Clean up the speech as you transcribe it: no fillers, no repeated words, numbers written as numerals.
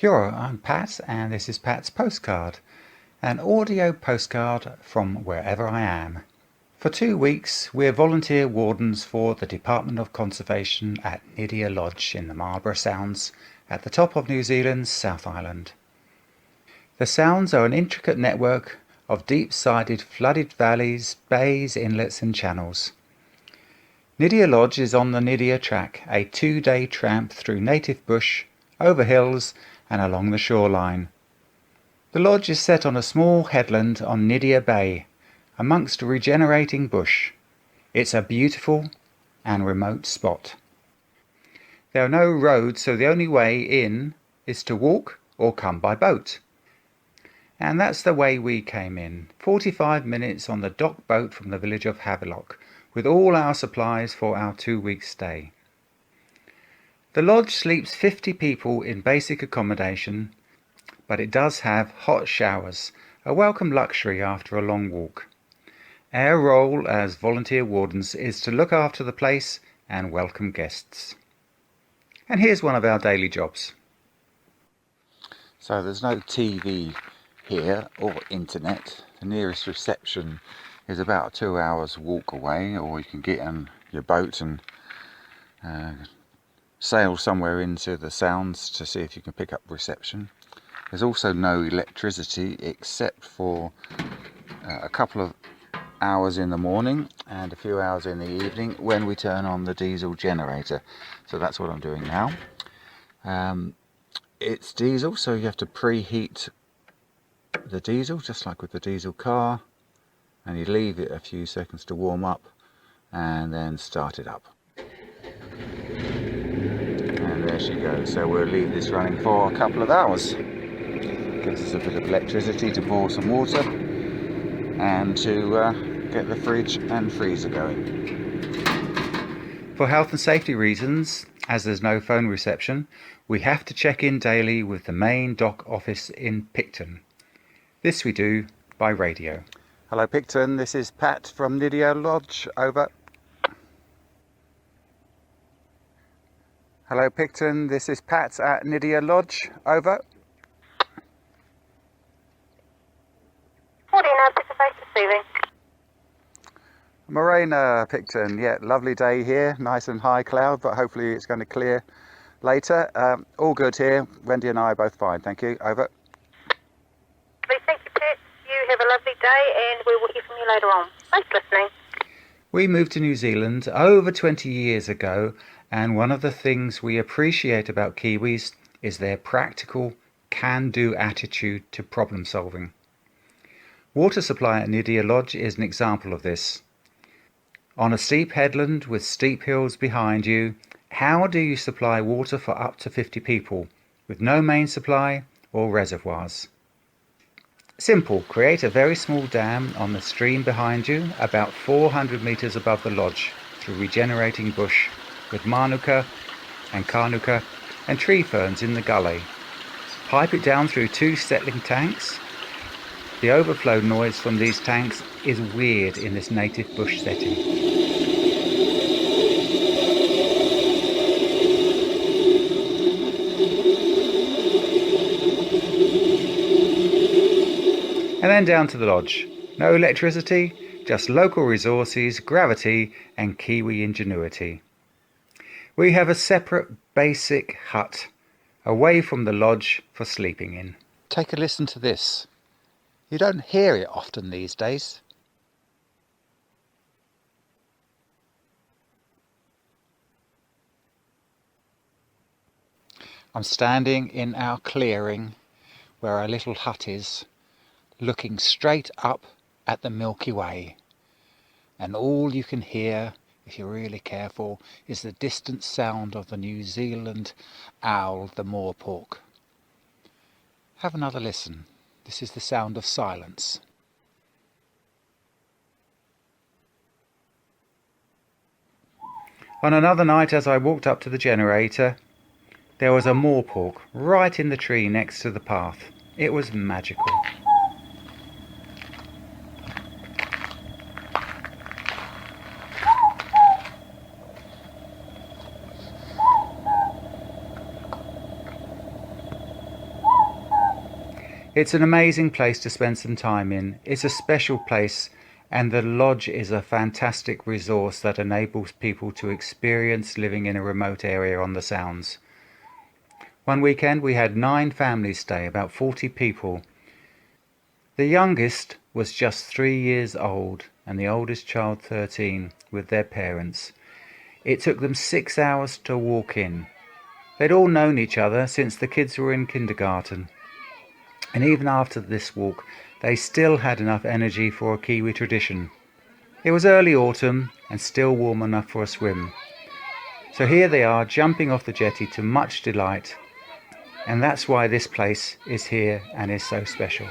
Kia ora, I'm Pat, and this is Pat's Postcard, an audio postcard from wherever I am. For 2 weeks, we're volunteer wardens for the Department of Conservation at Nydia Lodge in the Marlborough Sounds at the top of New Zealand's South Island. The Sounds are an intricate network of deep-sided flooded valleys, bays, inlets and channels. Nydia Lodge is on the Nydia Track, a 2-day tramp through native bush, over hills and along the shoreline. The lodge is set on a small headland on Nydia Bay, amongst regenerating bush. It's a beautiful and remote spot. There are no roads, so the only way in is to walk or come by boat. And that's the way we came in, 45 minutes on the dock boat from the village of Havelock, with all our supplies for our 2-week stay. The lodge sleeps 50 people in basic accommodation, but it does have hot showers, a welcome luxury after a long walk. Our role as volunteer wardens is to look after the place and welcome guests. And here's one of our daily jobs. So there's no TV here or internet. The nearest reception is about 2 hours walk away, or you can get on your boat and sail somewhere into the Sounds to see if you can pick up reception. There's also no electricity except for a couple of hours in the morning and a few hours in the evening when we turn on the diesel generator. So that's what I'm doing now. It's diesel, so you have to preheat the diesel just like with the diesel car, and you leave it a few seconds to warm up and then start it up. And there she goes. So we'll leave this running for a couple of hours. Gives us a bit of electricity to boil some water and to get the fridge and freezer going. For health and safety reasons, as there's no phone reception, we have to check in daily with the main dock office in Picton. This we do by radio. Hello Picton, this is Pat from Nydia Lodge, over. Hello Picton, this is Pat at Nydia Lodge, over. What do you know, this is face to ceiling. Morena Picton, yeah, lovely day here, nice and high cloud, but hopefully it's going to clear later. All good here, Wendy and I are both fine, thank you, over. Thank you, Pat. You have a lovely day and we will hear from you later on. Thanks for listening. We moved to New Zealand over 20 years ago, and one of the things we appreciate about Kiwis is their practical, can-do attitude to problem solving. Water supply at Nydia Lodge is an example of this. On a steep headland with steep hills behind you, how do you supply water for up to 50 people with no main supply or reservoirs? Simple, create a very small dam on the stream behind you, about 400 metres above the lodge, through regenerating bush, with manuka and kanuka and tree ferns in the gully. Pipe it down through 2 settling tanks. The overflow noise from these tanks is weird in this native bush setting. And then down to the lodge. No electricity, just local resources, gravity and Kiwi ingenuity. We have a separate basic hut away from the lodge for sleeping in. Take a listen to this. You don't hear it often these days. I'm standing in our clearing where our little hut is, looking straight up at the Milky Way, and all you can hear, if you're really careful, is the distant sound of the New Zealand owl, the moorpork. Have another listen. This is the sound of silence. On another night, as I walked up to the generator, there was a moorpork right in the tree next to the path. It was magical. It's an amazing place to spend some time in. It's a special place, and the lodge is a fantastic resource that enables people to experience living in a remote area on the Sounds. One weekend we had 9 families stay, about 40 people. The youngest was just 3 years old and the oldest child 13 with their parents. It took them 6 hours to walk in. They'd all known each other since the kids were in kindergarten. And even after this walk, they still had enough energy for a Kiwi tradition. It was early autumn and still warm enough for a swim. So here they are, jumping off the jetty to much delight. And that's why this place is here and is so special.